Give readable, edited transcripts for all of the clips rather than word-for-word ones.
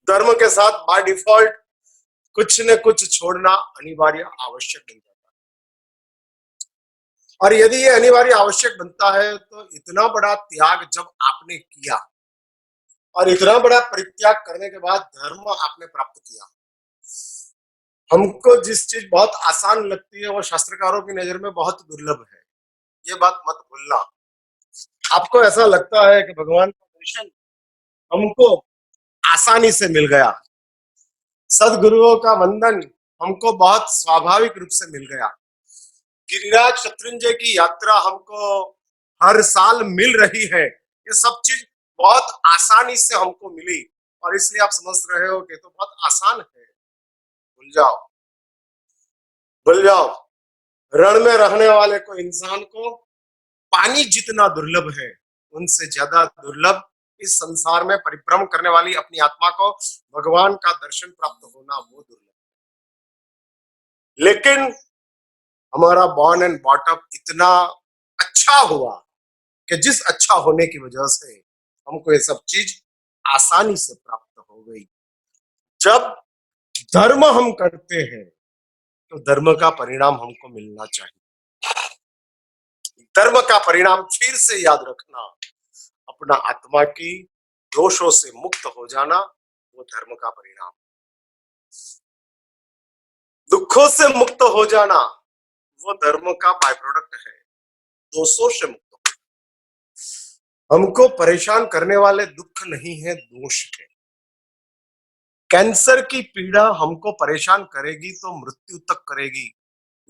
धर्म के साथ बाय डिफॉल्ट कुछ न कुछ छोड़ना अनिवार्य आवश्यक बन जाता है। और यदि ये अनिवार्य आवश्यक बनता है तो इतना बड़ा त्याग जब आपने किया और इतना बड़ा परित्याग करने के बाद धर्म आपने प्राप्त किया, हमको जिस चीज बहुत आसान लगती है वो शास्त्रकारों की नजर में बहुत दुर्लभ है। ये बात मत भूलना। आपको ऐसा लगता है कि भगवान का दर्शन हमको आसानी से मिल गया, सदगुरुओं का वंदन हमको बहुत स्वाभाविक रूप से मिल गया, गिरिराज शत्रुंजय की यात्रा हमको हर साल मिल रही है, ये सब चीज बहुत आसानी से हमको मिली और इसलिए आप समझ रहे हो कि तो बहुत आसान है। भूल जाओ, भूल जाओ। रण में रहने वाले को इंसान को पानी जितना दुर्लभ है उनसे ज्यादा दुर्लभ इस संसार में परिभ्रम करने वाली अपनी आत्मा को भगवान का दर्शन प्राप्त होना वो दुर्लभ। लेकिन हमारा बॉर्न एंड बॉटअप इतना अच्छा हुआ कि जिस अच्छा होने की वजह से हमको ये सब चीज आसानी से प्राप्त हो गई। जब धर्म हम करते हैं तो धर्म का परिणाम हमको मिलना चाहिए। धर्म का परिणाम फिर से याद रखना, अपना आत्मा की दोषों से मुक्त हो जाना, वो धर्म का परिणाम। दुखों से मुक्त हो जाना वो धर्म का बाय प्रोडक्ट है। दोषों से मुक्त हो, हमको परेशान करने वाले दुख नहीं है, दोष है। कैंसर की पीड़ा हमको परेशान करेगी तो मृत्यु तक करेगी,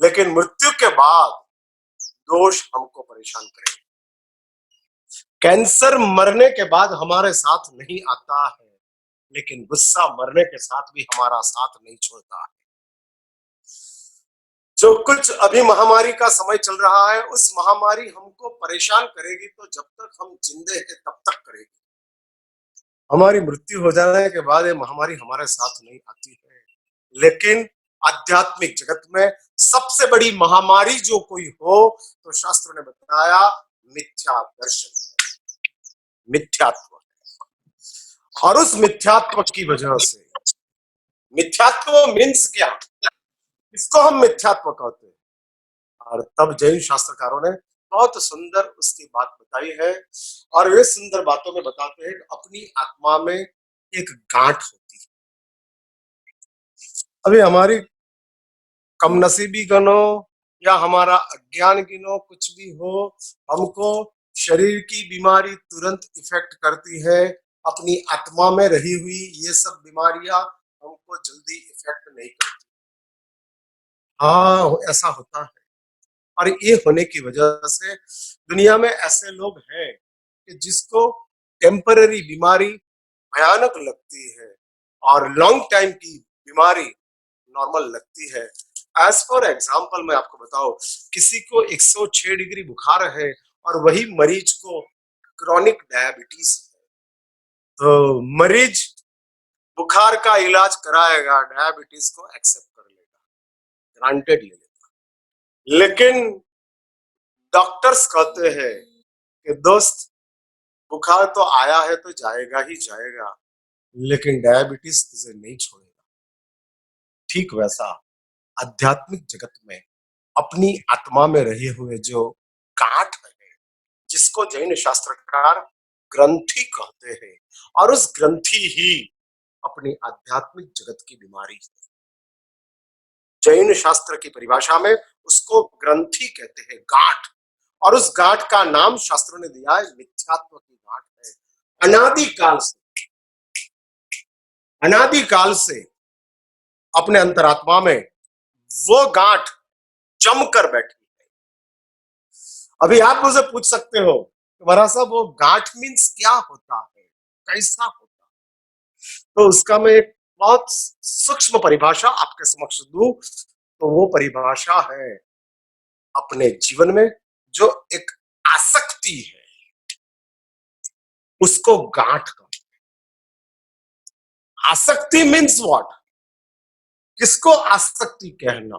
लेकिन मृत्यु के बाद दोष हमको परेशान करेगा। कैंसर मरने के बाद हमारे साथ नहीं आता है, लेकिन गुस्सा मरने के साथ भी हमारा साथ नहीं छोड़ता है। जो कुछ अभी महामारी का समय चल रहा है, उस महामारी हमको परेशान करेगी तो जब तक हम जिंदे हैं तब तक करेगी। हमारी मृत्यु हो जाने के बाद ये महामारी हमारे साथ नहीं आती है। लेकिन आध्यात्मिक जगत में सबसे बड़ी महामारी जो कोई हो तो शास्त्र ने बताया मिथ्या दर्शन, मिथ्यात्व। और उस मिथ्यात्व की वजह से, मिथ्यात्व मीन्स क्या, इसको हम मिथ्यात्व कहते हैं। और तब जैन शास्त्रकारों ने बहुत सुंदर उसकी बात बताई है और वे सुंदर बातों में बताते हैं कि अपनी आत्मा में एक गांठ होती है। अभी हमारी कमनसीबी गनो या हमारा अज्ञान गिनो, कुछ भी हो, हमको शरीर की बीमारी तुरंत इफेक्ट करती है, अपनी आत्मा में रही हुई ये सब बीमारियां हमको जल्दी इफेक्ट नहीं करती। हाँ, ऐसा होता है। और ये होने की वजह से दुनिया में ऐसे लोग हैं कि जिसको टेम्पररी बीमारी भयानक लगती है और लॉन्ग टाइम की बीमारी नॉर्मल लगती है। एज फॉर एग्जाम्पल मैं आपको बताऊं, किसी को 106 डिग्री बुखार है और वही मरीज को क्रॉनिक डायबिटीज है, तो मरीज बुखार का इलाज कराएगा, डायबिटीज को एक्सेप्ट कर लेगा, ग्रांटेड ले लेगा। लेकिन डॉक्टर्स कहते हैं कि दोस्त बुखार तो आया है तो जाएगा ही जाएगा, लेकिन डायबिटीज तुझे नहीं छोड़ेगा। ठीक वैसा आध्यात्मिक जगत में अपनी आत्मा में रहे हुए जो गांठ है, जिसको जैन शास्त्रकार ग्रंथि कहते हैं, और उस ग्रंथि ही अपनी आध्यात्मिक जगत की बीमारी है। जैन शास्त्र की परिभाषा में उसको ग्रंथि कहते हैं, गांठ। और उस गांठ का नाम शास्त्रों ने दिया है मिथ्यात्व की गांठ है। अनादिकाल से, अनादिकाल से अपने अंतरात्मा में वो गांठ जमकर बैठी है। अभी आप मुझे पूछ सकते हो तुम्हारा साहब वो गांठ मीन्स क्या होता है, कैसा होता है, तो उसका मैं एक बहुत सूक्ष्म परिभाषा आपके समक्ष दूं तो वो परिभाषा है अपने जीवन में जो एक आसक्ति है उसको गांठ का। आसक्ति मीन्स व्हाट, किसको आसक्ति कहना,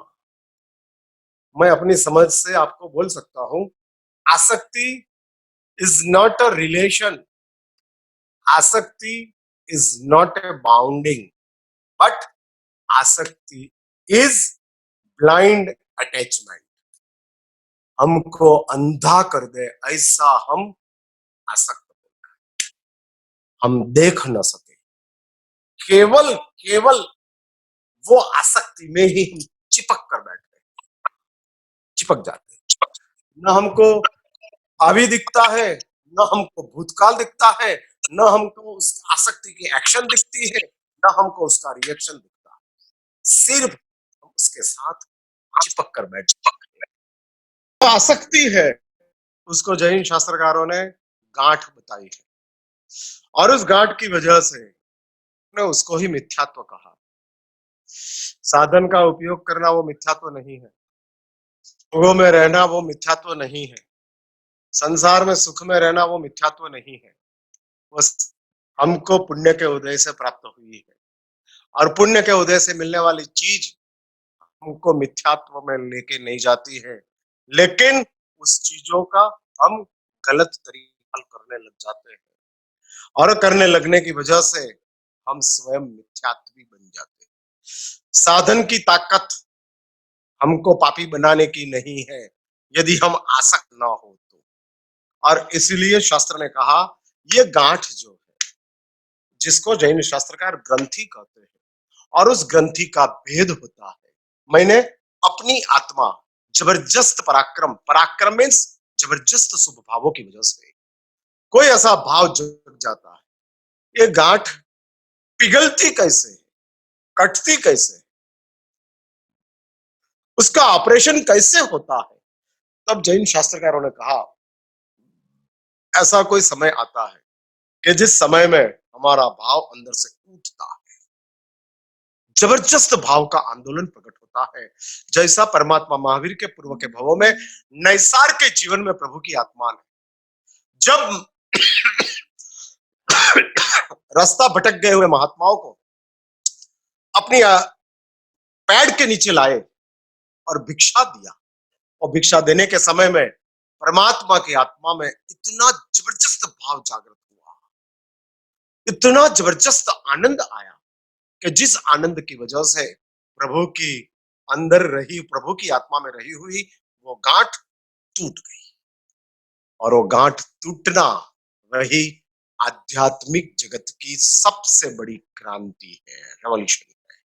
मैं अपनी समझ से आपको बोल सकता हूं, आसक्ति इज नॉट अ रिलेशन, आसक्ति is not a bounding, but आसक्ति is blind attachment. हमको अंधा कर दे ऐसा हम आसक्त, हम देख न सके, केवल केवल वो आसक्ति में ही हम चिपक कर बैठते हैं, चिपक जाते हैं। न हमको अभी दिखता है, न हमको भूतकाल दिखता है, न हमको उस आसक्ति की एक्शन दिखती है, न हमको उसका रिएक्शन दिखता है। सिर्फ हम उसके साथ चिपक कर बैठते हैं। तो आसक्ति है, उसको जैन शास्त्रकारों ने गांठ बताई है, और उस गांठ की वजह से ने उसको ही मिथ्यात्व कहा। साधन का उपयोग करना वो मिथ्यात्व नहीं है, भोगों में रहना वो मिथ्यात्व नहीं है, संसार में सुख में रहना वो मिथ्यात्व नहीं है। वो हमको पुण्य के उदय से प्राप्त हुई है, और पुण्य के उदय से मिलने वाली चीज हमको मिथ्यात्व में लेके नहीं जाती है, लेकिन उस चीजों का हम गलत तरीका करने लग जाते हैं, और करने लगने की वजह से हम स्वयं मिथ्यात्वी बन जाते हैं। साधन की ताकत हमको पापी बनाने की नहीं है, यदि हम आसक्त ना हो तो। और इसलिए शास्त्र ने कहा ये गांठ जो है, जिसको जैन शास्त्रकार ग्रंथि कहते हैं, और उस ग्रंथि का भेद होता है। मैंने अपनी आत्मा जबरदस्त पराक्रम, पराक्रम मीन्स जबरदस्त शुभ भावों की वजह से कोई ऐसा भाव जग जाता है, ये गांठ पिघलती कैसे है, कटती कैसे है, उसका ऑपरेशन कैसे होता है। तब जैन शास्त्रकारों ने कहा ऐसा कोई समय आता है कि जिस समय में हमारा भाव अंदर से उठता है, जबरदस्त भाव का आंदोलन प्रकट होता है, जैसा परमात्मा महावीर के पूर्व के भवों में नैसार के जीवन में प्रभु की आत्मा ने जब रास्ता भटक गए हुए महात्माओं को अपनी पैड के नीचे लाए और भिक्षा दिया, और भिक्षा देने के समय में परमात्मा की आत्मा में इतना जबरदस्त भाव जागृत हुआ, इतना जबरदस्त आनंद आया कि जिस आनंद की वजह से प्रभु की अंदर रही, प्रभु की आत्मा में रही हुई वो गांठ टूट गई। और वो गांठ टूटना वही आध्यात्मिक जगत की सबसे बड़ी क्रांति है, रेवोल्यूशन है।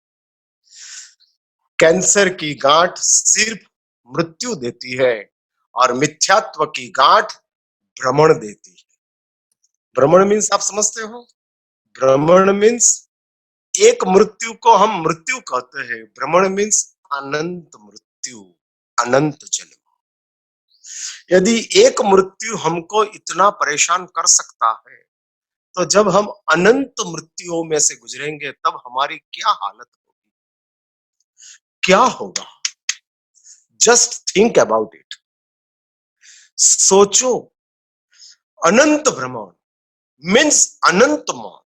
कैंसर की गांठ सिर्फ मृत्यु देती है, और मिथ्यात्व की गांठ भ्रमण देती है। भ्रमण मीन्स आप समझते हो, भ्रमण मीन्स एक मृत्यु को हम मृत्यु कहते हैं, भ्रमण मीन्स अनंत मृत्यु, अनंत जन्म। यदि एक मृत्यु हमको इतना परेशान कर सकता है, तो जब हम अनंत मृत्युओं में से गुजरेंगे तब हमारी क्या हालत होगी, क्या होगा। जस्ट थिंक अबाउट इट, सोचो। अनंत भ्रमण मीन्स अनंत मौत,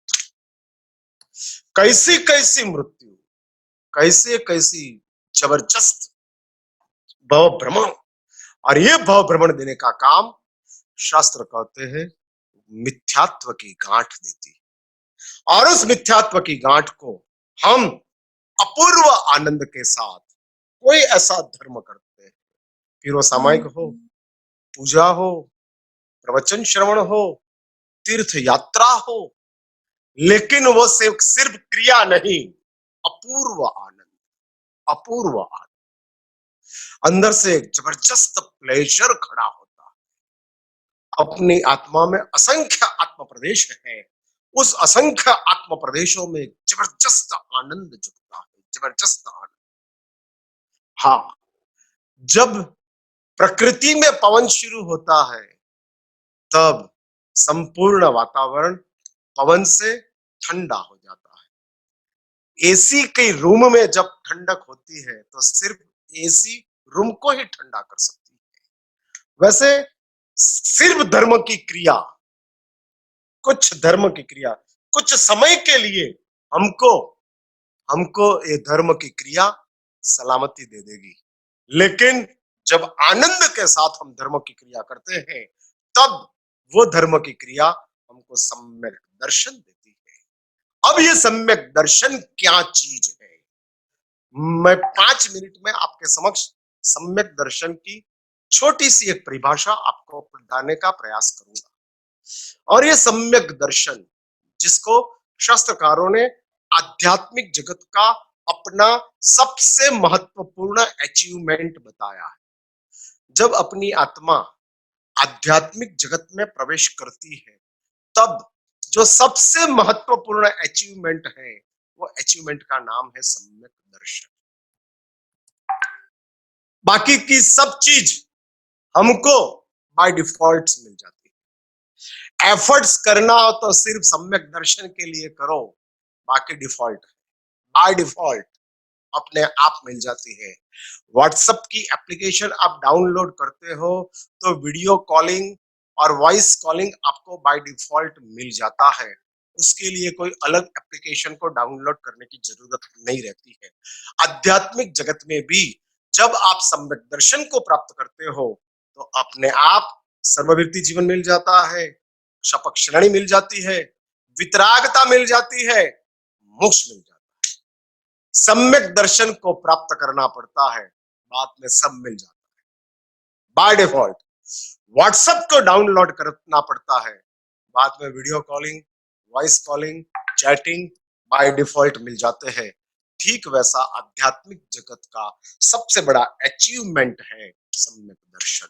कैसी कैसी मृत्यु, कैसे कैसी जबरदस्त भव भ्रमण। और ये भव भ्रमण देने का काम शास्त्र कहते हैं मिथ्यात्व की गांठ देती, और उस मिथ्यात्व की गांठ को हम अपूर्व आनंद के साथ कोई ऐसा धर्म करते हैं, फिर वो सामायिक हो, पूजा हो, प्रवचन श्रवण हो, तीर्थ यात्रा हो, लेकिन वो सिर्फ क्रिया नहीं, अपूर्व आनंद, अपूर्व आनंद। अंदर से एक जबरदस्त प्लेजर खड़ा होता है। अपनी आत्मा में असंख्य आत्म प्रदेश है, उस असंख्य आत्म प्रदेशों में जबरदस्त आनंद जुटता है, जबरदस्त आनंद। हाँ, जब प्रकृति में पवन शुरू होता है तब संपूर्ण वातावरण पवन से ठंडा हो जाता है। एसी के रूम में जब ठंडक होती है तो सिर्फ एसी रूम को ही ठंडा कर सकती है। वैसे सिर्फ धर्म की क्रिया, कुछ धर्म की क्रिया कुछ समय के लिए हमको हमको ये धर्म की क्रिया सलामती दे देगी, लेकिन जब आनंद के साथ हम धर्म की क्रिया करते हैं तब वो धर्म की क्रिया हमको सम्यक दर्शन देती है, अब ये सम्यक दर्शन क्या चीज है, मैं 5 मिनट में आपके समक्ष सम्यक दर्शन की छोटी सी एक परिभाषा आपको बताने का प्रयास करूंगा। और ये सम्यक दर्शन, जिसको शास्त्रकारों ने आध्यात्मिक जगत का अपना सबसे महत्वपूर्ण अचीवमेंट बताया है। जब अपनी आत्मा आध्यात्मिक जगत में प्रवेश करती है, तब जो सबसे महत्वपूर्ण अचीवमेंट है, वो अचीवमेंट का नाम है सम्यक दर्शन। बाकी की सब चीज हमको बाय डिफॉल्ट मिल जाती है। एफर्ट्स करना हो तो सिर्फ सम्यक दर्शन के लिए करो, बाकी डिफॉल्ट है, बाय डिफॉल्ट अपने आप मिल जाती है। व्हाट्सएप की एप्लीकेशन आप डाउनलोड करते हो तो वीडियो कॉलिंग और वॉइस कॉलिंग आपको बाय डिफॉल्ट मिल जाता है। उसके लिए कोई अलग एप्लीकेशन को डाउनलोड करने की जरूरत नहीं रहती है। आध्यात्मिक जगत में भी जब आप सम्यक दर्शन को प्राप्त करते हो तो अपने आप सर्ववृत्ति जीवन मिल जाता है, शपथ श्रेणी मिल जाती है, वितरागता मिल जाती है, मोक्ष मिल जाता है। सम्यक दर्शन को प्राप्त करना पड़ता है, बाद में सब मिल जाता है बाय डिफॉल्ट। व्हाट्सएप को डाउनलोड करना पड़ता है, बाद में video calling, voice calling, chatting by default मिल जाते हैं। ठीक वैसा आध्यात्मिक जगत का सबसे बड़ा अचीवमेंट है सम्यक दर्शन।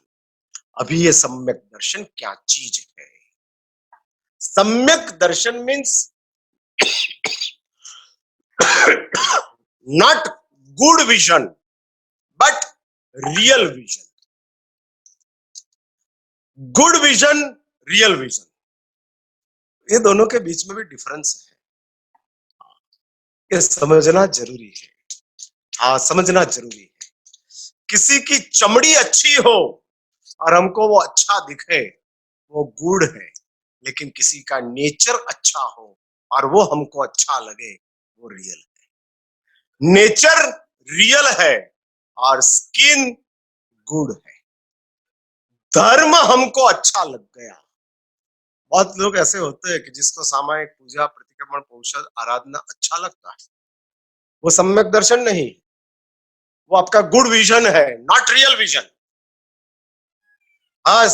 अभी ये सम्यक दर्शन क्या चीज है? Samyak darshan means not good vision but real vision. Good vision, real vision, ये दोनों के बीच में भी डिफरेंस है, ये समझना जरूरी है। हाँ, समझना जरूरी है। किसी की चमड़ी अच्छी हो और हमको वो अच्छा दिखे, वो गुड है। लेकिन किसी का नेचर अच्छा हो और वो हमको अच्छा लगे, वो रियल है। नेचर रियल है और स्किन गुड है। धर्म हमको अच्छा लग गया। बहुत लोग ऐसे होते हैं कि जिसको सामायिक पूजा, प्रतिक्रमण, औषध, आराधना अच्छा लगता है, वो सम्यक दर्शन नहीं, वो आपका गुड विजन है, नॉट रियल विजन। हाँ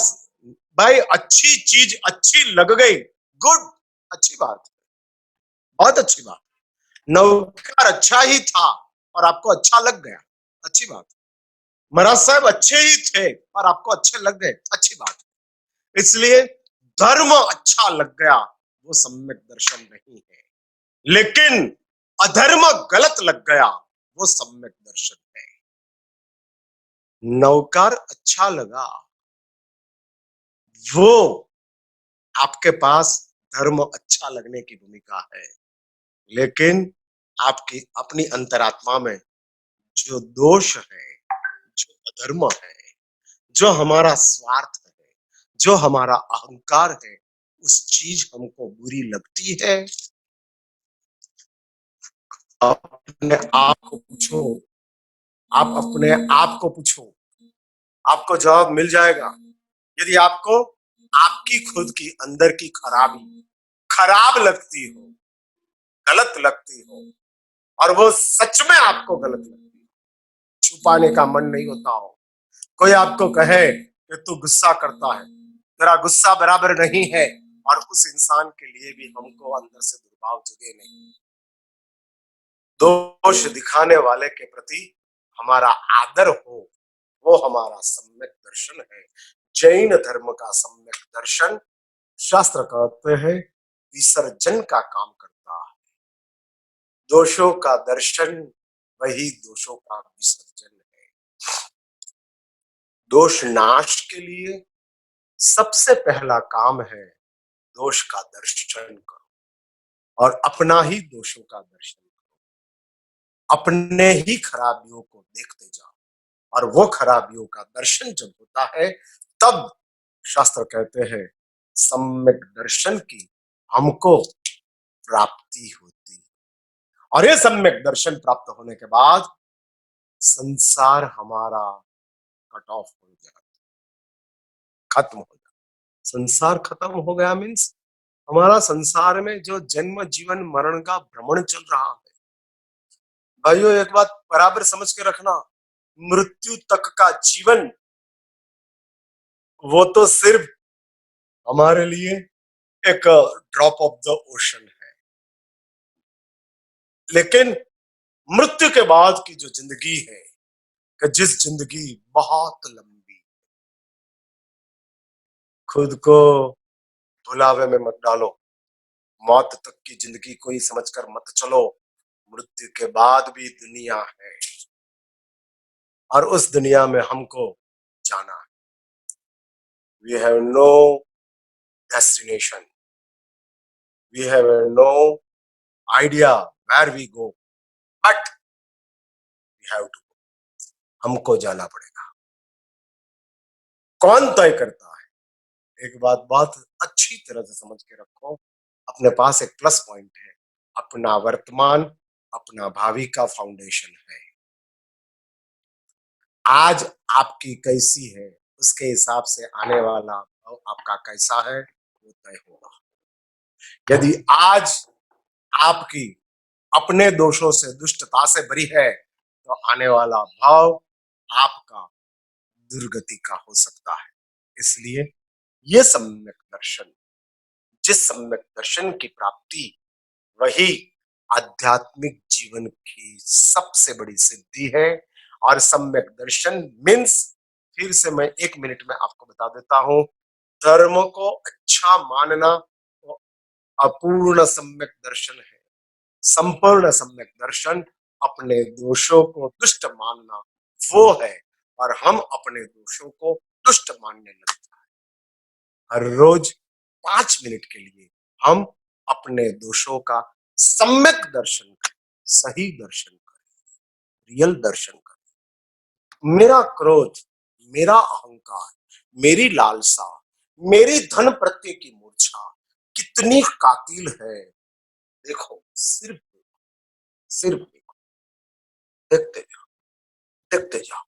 भाई, अच्छी चीज अच्छी लग गई, गुड, अच्छी बात, बहुत अच्छी बात। नौकर अच्छा ही था और आपको अच्छा लग गया, अच्छी बात। महाराज साहब अच्छे ही थे और आपको अच्छे लग गए, अच्छी बात। इसलिए धर्म अच्छा लग गया, वो सम्यक दर्शन नहीं है। लेकिन अधर्म गलत लग गया, वो सम्यक दर्शन है। नौकर अच्छा लगा, वो आपके पास धर्म अच्छा लगने की भूमिका है। लेकिन आपकी अपनी अंतरात्मा में जो दोष है, जो अधर्म है, जो हमारा स्वार्थ है, जो हमारा अहंकार है, उस चीज हमको बुरी लगती है। अपने आप को पूछो, आप अपने आप को पूछो, आपको जवाब मिल जाएगा। यदि आपको आपकी खुद की अंदर की खराबी खराब लगती हो, गलत लगती हो, और वो सच में आपको गलत लगती हो, छुपाने का मन नहीं होता हो, कोई आपको कहे कि तू गुस्सा करता है, तेरा गुस्सा बराबर नहीं है, और उस इंसान के लिए भी हमको अंदर से दुर्भाव जगे नहीं, दोष दिखाने वाले के प्रति हमारा आदर हो, वो हमारा सम्यक दर्शन है। जैन धर्म का सम्यक दर्शन, शास्त्र कहते हैं, विसर्जन का काम करता है। दोषों का दर्शन वही दोषों का विसर्जन है। दोष नाश के लिए सबसे पहला काम है दोष का दर्शन करो और अपना ही दोषों का दर्शन करो। अपने ही खराबियों को देखते जाओ, और वो खराबियों का दर्शन जब होता है, तब शास्त्र कहते हैं सम्यक दर्शन की हमको प्राप्ति होती है। और ये सम्यक दर्शन प्राप्त होने के बाद संसार हमारा कट ऑफ हो जाता, खत्म हो जाता। संसार खत्म हो गया मीन्स हमारा संसार में जो जन्म जीवन मरण का भ्रमण चल रहा है, भाइयों एक बात बराबर समझ के रखना, मृत्यु तक का जीवन वो तो सिर्फ हमारे लिए एक ड्रॉप ऑफ द ओशन है, लेकिन मृत्यु के बाद की जो जिंदगी है, कि जिस जिंदगी बहुत लंबी, खुद को भुलावे में मत डालो, मौत तक की जिंदगी को ही समझकर मत चलो। मृत्यु के बाद भी दुनिया है और उस दुनिया में हमको जाना है। We have no destination, we have no idea where we go, but we have to, हमको जाना पड़ेगा। कौन तय करता है? एक बात बहुत अच्छी तरह से समझ के रखो, अपने पास एक प्लस पॉइंट है, अपना वर्तमान अपना भावी का फाउंडेशन है। आज आपकी कैसी है, उसके हिसाब से आने वाला आपका कैसा है वो तय होगा। यदि आज आपकी अपने दोषों से दुष्टता से भरी है, तो आने वाला भाव आपका दुर्गति का हो सकता है। इसलिए ये सम्यक दर्शन, जिस सम्यक दर्शन की प्राप्ति, वही आध्यात्मिक जीवन की सबसे बड़ी सिद्धि है। और सम्यक दर्शन मीन्स, फिर से मैं 1 मिनट में आपको बता देता हूं, धर्म को अच्छा मानना वो अपूर्ण सम्यक दर्शन है। संपूर्ण सम्यक दर्शन अपने दोषों को दुष्ट मानना वो है, और हम अपने दोषों को दुष्ट मानने लगते हैं। हर रोज 5 मिनट के लिए हम अपने दोषों का सम्यक दर्शन करें, सही दर्शन करें, रियल दर्शन करें। मेरा क्रोध, मेरा अहंकार, मेरी लालसा, मेरी धन प्रत्यय की मूर्छा कितनी कातिल है, देखो, सिर्फ देखो, देखते जाओ, देखते जाओ,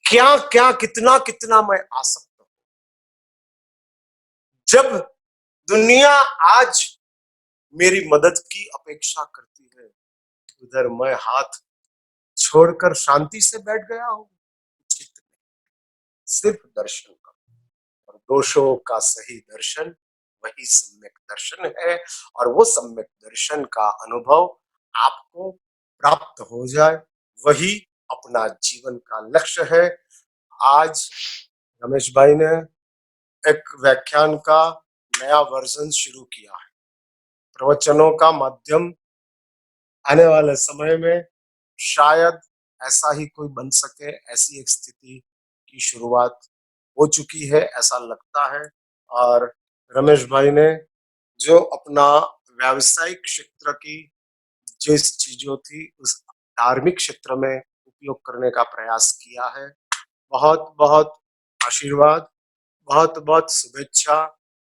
क्या क्या कितना कितना मैं आसक्त हूं। जब दुनिया आज मेरी मदद की अपेक्षा करती है, उधर मैं हाथ छोड़कर शांति से बैठ गया हूं। चित्त में सिर्फ दर्शन करो, और दोषों का सही दर्शन वही सम्यक दर्शन है। और वो सम्यक दर्शन का अनुभव आपको प्राप्त हो जाए, वही अपना जीवन का लक्ष्य है। आज रमेश भाई ने एक व्याख्यान का नया वर्जन शुरू किया है, प्रवचनों का माध्यम। आने वाले समय में शायद ऐसा ही कोई बन सके, ऐसी एक स्थिति की शुरुआत हो चुकी है ऐसा लगता है। और रमेश भाई ने जो अपना व्यावसायिक क्षेत्र की जिस चीजों थी, उस धार्मिक क्षेत्र में उपयोग करने का प्रयास किया है। बहुत बहुत आशीर्वाद, बहुत बहुत शुभेच्छा।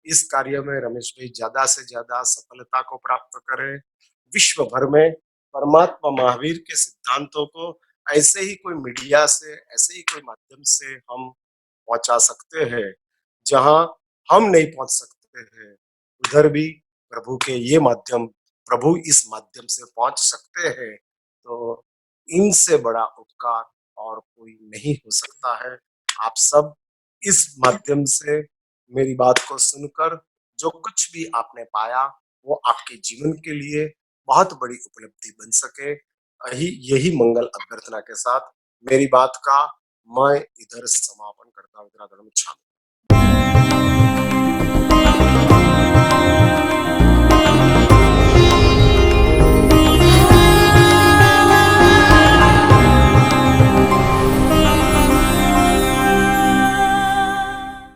इस कार्य में रमेश भाई ज्यादा से ज्यादा सफलता को प्राप्त करें। विश्व भर में परमात्मा महावीर के सिद्धांतों को ऐसे ही कोई मीडिया से, ऐसे ही कोई माध्यम से हम पहुंचा सकते हैं, जहां हम नहीं पहुंच सकते हैं, उधर भी प्रभु के ये माध्यम, प्रभु इस माध्यम से पहुंच सकते हैं। तो इनसे बड़ा उपकार और कोई नहीं हो सकता है। आप सब इस माध्यम से मेरी बात को सुनकर जो कुछ भी आपने पाया, वो आपके जीवन के लिए बहुत बड़ी उपलब्धि बन सके, यही मंगल अभ्यर्थना के साथ मेरी बात का मैं इधर समापन करता हूँ।